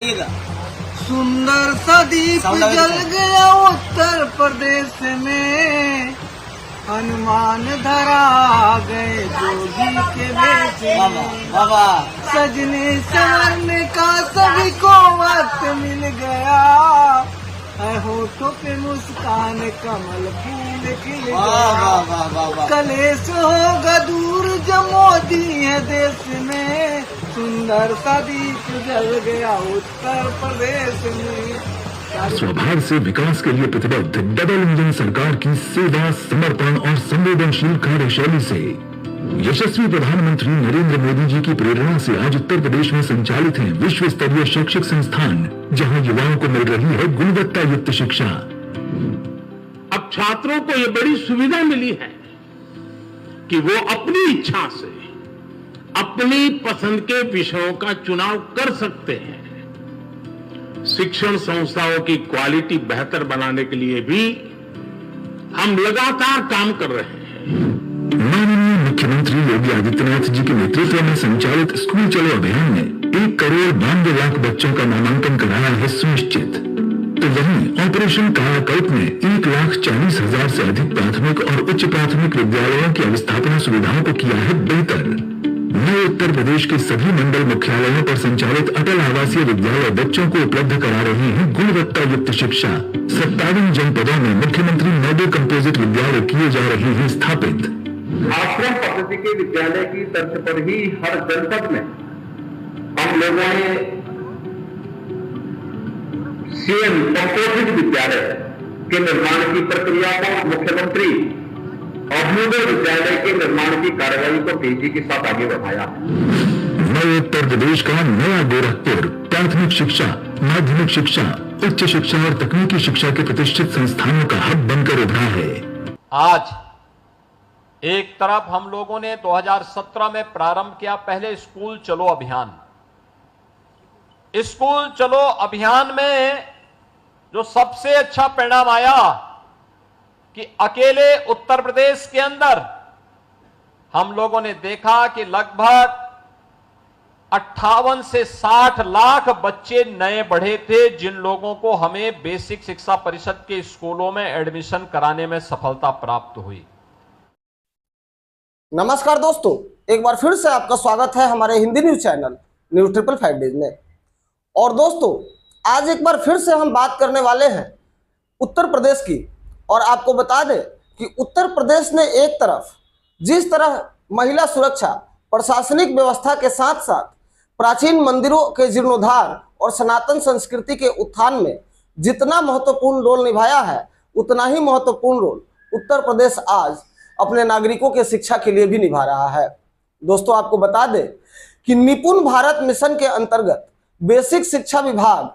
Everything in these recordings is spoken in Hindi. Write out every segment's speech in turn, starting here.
सुंदर सा दीप जल गया उत्तर प्रदेश में, हनुमान धरा गए जोगी के भेष में। सजने संवरने का सभी को वक्त मिल गया, है होठों पे मुस्कान कमल फूल खिल गया। कलेश होगा दूर जो मोदी है देश में, सुंदर सा दीप जल गया उत्तर प्रदेश में। स्वभाव से विकास के लिए प्रतिबद्ध डबल इंजन सरकार की सेवा, समर्पण और संवेदनशील कार्यशैली से यशस्वी प्रधानमंत्री नरेंद्र मोदी जी की प्रेरणा से आज उत्तर प्रदेश में संचालित है विश्व स्तरीय शैक्षिक संस्थान, जहां युवाओं को मिल रही है गुणवत्ता युक्त शिक्षा। अब छात्रों को ये बड़ी सुविधा मिली है कि वो अपनी इच्छा से अपनी पसंद के विषयों का चुनाव कर सकते हैं। शिक्षण संस्थाओं की क्वालिटी बेहतर बनाने के लिए भी हम लगातार काम कर रहे हैं। माननीय मुख्यमंत्री योगी आदित्यनाथ जी के नेतृत्व में संचालित स्कूल चलो अभियान ने 1,92,00,000 बच्चों का नामांकन कराया है सुनिश्चित। तो वहीं ऑपरेशन कायाकल्प ने 1,40,000 से अधिक प्राथमिक और उच्च प्राथमिक विद्यालयों की अवस्थापना सुविधाओं को किया है बेहतर। नए उत्तर प्रदेश के सभी मंडल मुख्यालयों पर संचालित अटल आवासीय विद्यालय बच्चों को उपलब्ध करा रहे हैं गुणवत्ता युक्त शिक्षा। 57 जनपदों में मुख्यमंत्री मॉडल कंपोजिट विद्यालय किए जा रहे हैं स्थापित। आश्रम पद्धति के विद्यालय की तर्ज पर ही हर जनपद में हम लोगों ने सीएम कंपोजिट विद्यालय के निर्माण की प्रक्रिया को मुख्यमंत्री अभ्युदय विद्यालय के निर्माण की कार्रवाई को तेजी के साथ आगे बढ़ाया। नए उत्तर प्रदेश का नया गोरखपुर प्राथमिक शिक्षा, माध्यमिक शिक्षा, उच्च शिक्षा और तकनीकी शिक्षा के प्रतिष्ठित संस्थानों का हब बनकर उभरा है। आज एक तरफ हम लोगों ने 2017 में प्रारंभ किया पहले स्कूल चलो अभियान। स्कूल चलो अभियान में जो सबसे अच्छा परिणाम आया कि अकेले उत्तर प्रदेश के अंदर हम लोगों ने देखा कि लगभग 58 से 60 लाख बच्चे नए बढ़े थे, जिन लोगों को हमें बेसिक शिक्षा परिषद के स्कूलों में एडमिशन कराने में सफलता प्राप्त हुई। नमस्कार दोस्तों, एक बार फिर से आपका स्वागत है हमारे Hindi news channel news 555 days में। और दोस्तों, आज एक बार फिर से हम बात करने वाले हैं उत्तर प्रदेश की। और आपको बता दें कि उत्तर प्रदेश ने एक तरफ जिस तरह महिला सुरक्षा, प्रशासनिक व्यवस्था के साथ साथ प्राचीन मंदिरों के जीर्णोद्धार और सनातन संस्कृति के उत्थान में जितना महत्वपूर्ण रोल निभाया है, उतना ही महत्वपूर्ण रोल उत्तर प्रदेश आज अपने नागरिकों के शिक्षा के लिए भी निभा रहा है। दोस्तों, आपको बता दें कि निपुण भारत मिशन के अंतर्गत बेसिक शिक्षा विभाग,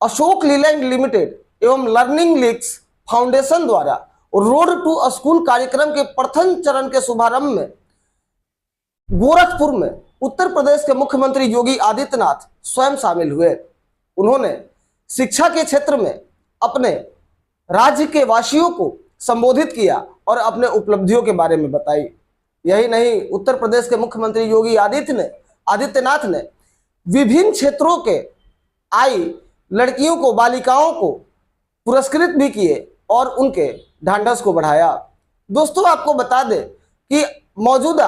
अशोक लीलैंड लिमिटेड एवं लर्निंग लीक्स फाउंडेशन द्वारा रोड टू स्कूल कार्यक्रम के प्रथम चरण के शुभारंभ में गोरखपुर में उत्तर प्रदेश के मुख्यमंत्री योगी आदित्यनाथ स्वयं शामिल हुए। उन्होंने शिक्षा के क्षेत्र में अपने राज्य के वासियों को संबोधित किया और अपने उपलब्धियों के बारे में बताई। यही नहीं, उत्तर प्रदेश के मुख्यमंत्री योगी आदित्यनाथ ने विभिन्न क्षेत्रों के आई लड़कियों को, बालिकाओं को पुरस्कृत भी किए और उनके ढांढस को बढ़ाया। दोस्तों, आपको बता दें कि मौजूदा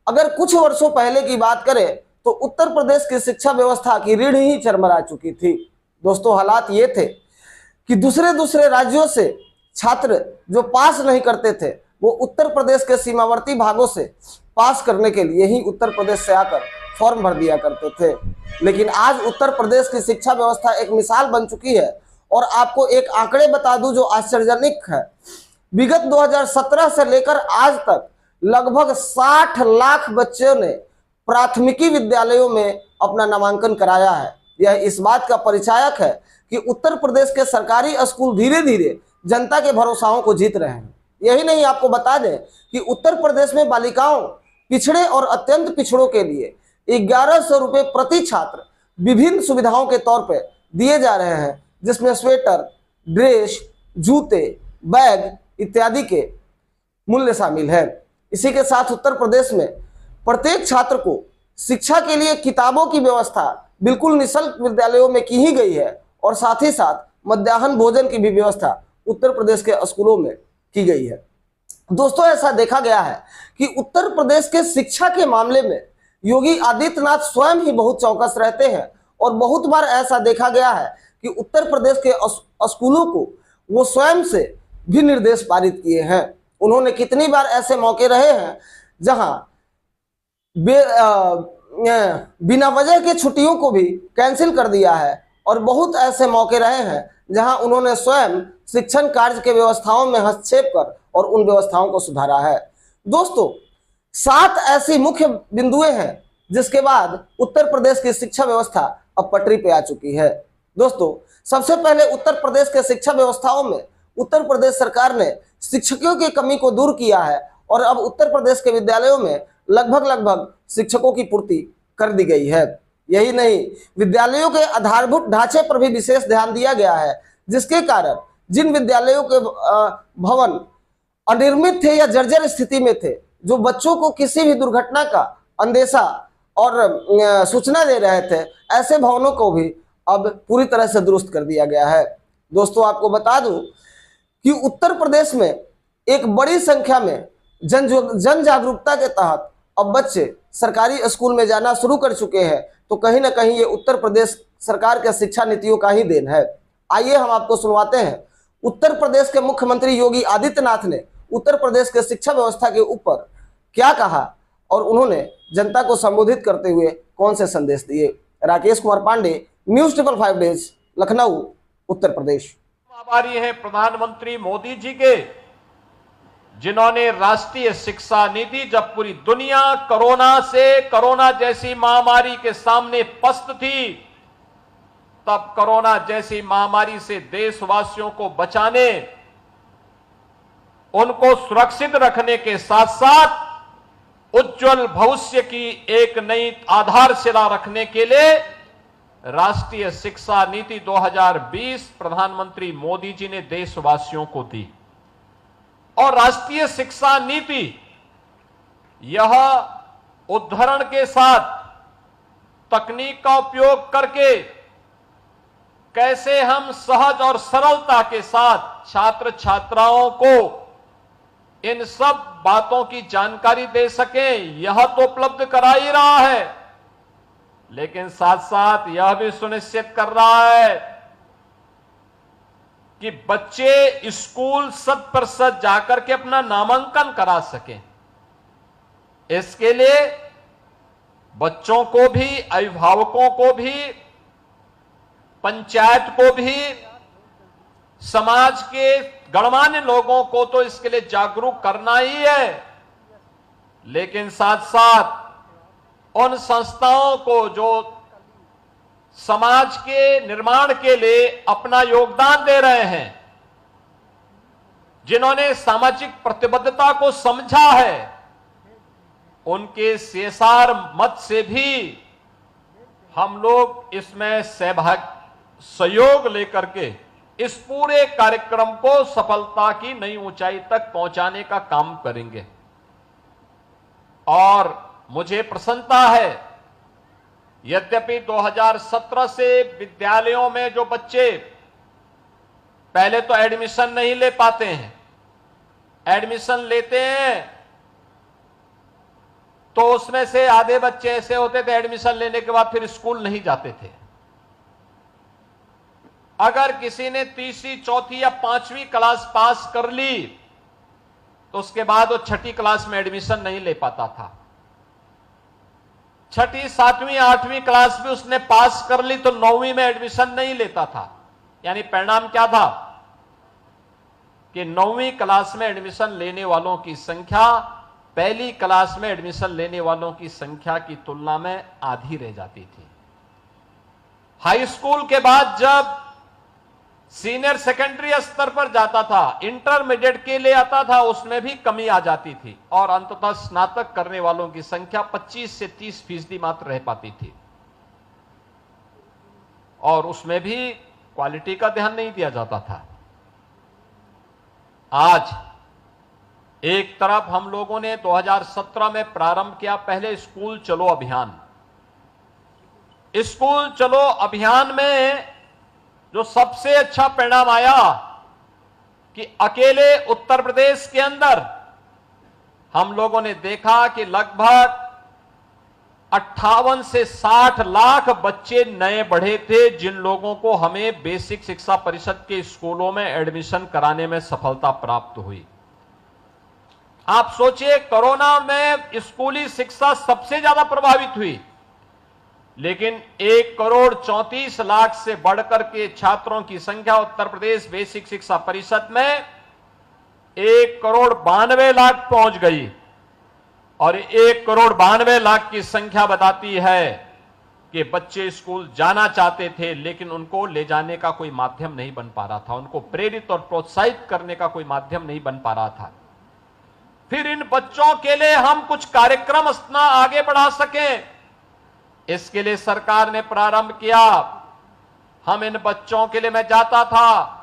अगर कुछ वर्षों पहले की बात करें तो उत्तर प्रदेश की शिक्षा व्यवस्था की रीढ़ ही चरमरा चुकी थी। दोस्तों, हालात ये थे कि दूसरे राज्यों से छात्र जो पास नहीं करते थे, वो उत्तर प्रदेश के सीमावर्ती भागों से पास करने के लिए ही उत्तर प्रदेश से आकर फॉर्म भर दिया करते थे। लेकिन आज उत्तर प्रदेश की शिक्षा व्यवस्था एक मिसाल बन चुकी है। और आपको एक आंकड़े बता दूं जो आश्चर्यजनक है। विगत 2017 से लेकर आज तक लगभग 60 लाख बच्चों ने प्राथमिकी विद्यालयों में अपना नामांकन कराया है। यह इस बात का परिचायक है कि उत्तर प्रदेश के सरकारी स्कूल धीरे धीरे जनता के भरोसाओं को जीत रहे हैं। यही नहीं, आपको बता दें कि उत्तर प्रदेश में बालिकाओं, पिछड़े और अत्यंत पिछड़ों के लिए 1100 रुपये प्रति छात्र विभिन्न सुविधाओं के तौर पर दिए जा रहे हैं, जिसमें स्वेटर, ड्रेस, जूते, बैग इत्यादि के मूल्य शामिल है। इसी के साथ उत्तर प्रदेश में प्रत्येक छात्र को शिक्षा के लिए किताबों की व्यवस्था बिल्कुल निःशुल्क विद्यालयों में की ही गई है और साथ ही साथ मध्याह्न भोजन की भी व्यवस्था उत्तर प्रदेश के स्कूलों में की गई है। दोस्तों, ऐसा देखा गया है कि उत्तर प्रदेश के शिक्षा के मामले में योगी आदित्यनाथ स्वयं ही बहुत चौकस रहते हैं और बहुत बार ऐसा देखा गया है कि उत्तर प्रदेश के स्कूलों को वो स्वयं से भी निर्देश पारित किए हैं। उन्होंने कितनी बार ऐसे मौके रहे हैं जहां बिना वजह के छुट्टियों को भी कैंसिल कर दिया है और बहुत ऐसे मौके रहे हैं जहां उन्होंने स्वयं शिक्षण कार्य के व्यवस्थाओं में हस्तक्षेप कर और उन व्यवस्थाओं को सुधारा है। दोस्तों, 7 ऐसी मुख्य बिंदुएं हैं जिसके बाद उत्तर प्रदेश की शिक्षा व्यवस्था अब पटरी पे आ चुकी है। दोस्तों, सबसे पहले उत्तर प्रदेश के शिक्षा व्यवस्थाओं में उत्तर प्रदेश सरकार ने शिक्षकों की कमी को दूर किया है और अब उत्तर प्रदेश के विद्यालयों में लगभग शिक्षकों की पूर्ति कर दी गई है। यही नहीं, विद्यालयों के आधारभूत ढांचे पर भी विशेष ध्यान दिया गया है, जिसके कारण जिन विद्यालयों के भवन अनिर्मित थे या जर्जर स्थिति में थे, जो बच्चों को किसी भी दुर्घटना का अंदेशा और सूचना दे रहे थे, ऐसे भवनों को भी अब पूरी तरह से दुरुस्त कर दिया गया है। दोस्तों, आपको बता दूं कि उत्तर प्रदेश में एक बड़ी संख्या में जन जागरूकता के तहत अब बच्चे सरकारी स्कूल में जाना शुरू कर चुके हैं, तो कहीं ना कहीं ये उत्तर प्रदेश सरकार के शिक्षा नीतियों का ही देन है। आइए हम आपको सुनवाते हैं उत्तर प्रदेश के मुख्यमंत्री योगी आदित्यनाथ ने उत्तर प्रदेश के शिक्षा व्यवस्था के ऊपर क्या कहा और उन्होंने जनता को संबोधित करते हुए कौन से संदेश दिए। Rakesh Kumar Pandey, news 555 days, Lucknow, Uttar Pradesh. आभारी है प्रधानमंत्री मोदी जी के, जिन्होंने राष्ट्रीय शिक्षा नीति, जब पूरी दुनिया कोरोना जैसी महामारी के सामने पस्त थी, तब कोरोना जैसी महामारी से देशवासियों को बचाने, उनको सुरक्षित रखने के साथ साथ उज्जवल भविष्य की एक नई आधारशिला रखने के लिए राष्ट्रीय शिक्षा नीति 2020 प्रधानमंत्री मोदी जी ने देशवासियों को दी। और राष्ट्रीय शिक्षा नीति यह उद्धरण के साथ तकनीक का उपयोग करके कैसे हम सहज और सरलता के साथ छात्र छात्राओं को इन सब बातों की जानकारी दे सकें, यह तो उपलब्ध करा ही रहा है, लेकिन साथ साथ यह भी सुनिश्चित कर रहा है कि बच्चे स्कूल 100% जाकर के अपना नामांकन करा सकें। इसके लिए बच्चों को भी, अभिभावकों को भी, पंचायत को भी, समाज के गणमान्य लोगों को तो इसके लिए जागरूक करना ही है, लेकिन साथ साथ उन संस्थाओं को जो समाज के निर्माण के लिए अपना योगदान दे रहे हैं, जिन्होंने सामाजिक प्रतिबद्धता को समझा है, उनके CSR मत से भी हम लोग इसमें सहयोग लेकर के इस पूरे कार्यक्रम को सफलता की नई ऊंचाई तक पहुंचाने का काम करेंगे। और मुझे प्रसन्नता है, यद्यपि 2017 से विद्यालयों में जो बच्चे पहले तो एडमिशन नहीं ले पाते हैं, एडमिशन लेते हैं तो उसमें से आधे बच्चे ऐसे होते थे एडमिशन लेने के बाद फिर स्कूल नहीं जाते थे। अगर किसी ने तीसरी, चौथी या 5वीं क्लास पास कर ली तो उसके बाद वो 6ठी क्लास में एडमिशन नहीं ले पाता था। 6ठी, 7वीं, 8वीं क्लास भी उसने पास कर ली तो 9वीं में एडमिशन नहीं लेता था। यानी परिणाम क्या था कि 9वीं क्लास में एडमिशन लेने वालों की संख्या पहली क्लास में एडमिशन लेने वालों की संख्या की तुलना में आधी रह जाती थी। हाई स्कूल के बाद जब सीनियर सेकेंडरी स्तर पर जाता था, इंटरमीडिएट के लिए आता था, उसमें भी कमी आ जाती थी और अंततः स्नातक करने वालों की संख्या 25 से 30% मात्र रह पाती थी और उसमें भी क्वालिटी का ध्यान नहीं दिया जाता था। आज एक तरफ हम लोगों ने 2017 में प्रारंभ किया पहले स्कूल चलो अभियान। स्कूल चलो अभियान में जो सबसे अच्छा परिणाम आया कि अकेले उत्तर प्रदेश के अंदर हम लोगों ने देखा कि लगभग 58 से 60 लाख बच्चे नए बढ़े थे, जिन लोगों को हमें बेसिक शिक्षा परिषद के स्कूलों में एडमिशन कराने में सफलता प्राप्त हुई। आप सोचिए, कोरोना में स्कूली शिक्षा सबसे ज्यादा प्रभावित हुई, लेकिन 1,34,00,000 से बढ़कर के छात्रों की संख्या उत्तर प्रदेश बेसिक शिक्षा परिषद में 1,92,00,000 पहुंच गई। और 1,92,00,000 की संख्या बताती है कि बच्चे स्कूल जाना चाहते थे, लेकिन उनको ले जाने का कोई माध्यम नहीं बन पा रहा था, उनको प्रेरित और प्रोत्साहित करने का कोई माध्यम नहीं बन पा रहा था। फिर इन बच्चों के लिए हम कुछ कार्यक्रम अपना आगे बढ़ा सकें, इसके लिए सरकार ने प्रारंभ किया। हम इन बच्चों के लिए, मैं जाता था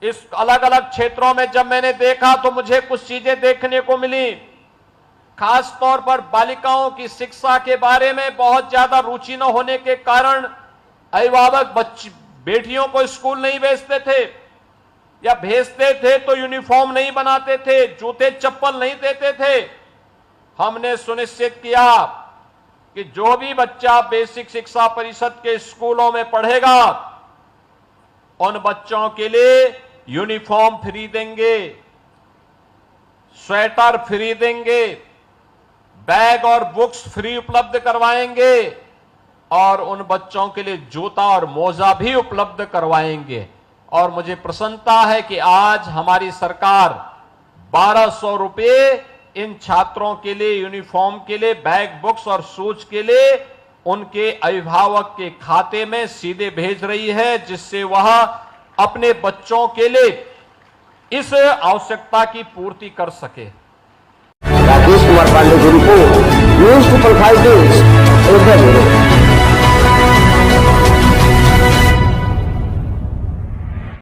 इस अलग अलग क्षेत्रों में, जब मैंने देखा तो मुझे कुछ चीजें देखने को मिली। खास तौर पर बालिकाओं की शिक्षा के बारे में बहुत ज्यादा रुचि न होने के कारण अभिभावक बेटियों को स्कूल नहीं भेजते थे, या भेजते थे तो यूनिफॉर्म नहीं बनाते थे, जूते चप्पल नहीं देते थे। हमने सुनिश्चित किया कि जो भी बच्चा बेसिक शिक्षा परिषद के स्कूलों में पढ़ेगा, उन बच्चों के लिए यूनिफॉर्म फ्री देंगे, स्वेटर फ्री देंगे, बैग और बुक्स फ्री उपलब्ध करवाएंगे, और उन बच्चों के लिए जूता और मोजा भी उपलब्ध करवाएंगे। और मुझे प्रसन्नता है कि आज हमारी सरकार 1,200 रुपए इन छात्रों के लिए, यूनिफॉर्म के लिए, बैग, बुक्स और शूज के लिए उनके अभिभावक के खाते में सीधे भेज रही है, जिससे वह अपने बच्चों के लिए इस आवश्यकता की पूर्ति कर सके। राकेश कुमार पांडे की रिपोर्ट, न्यूज़ 555 न्यूज़,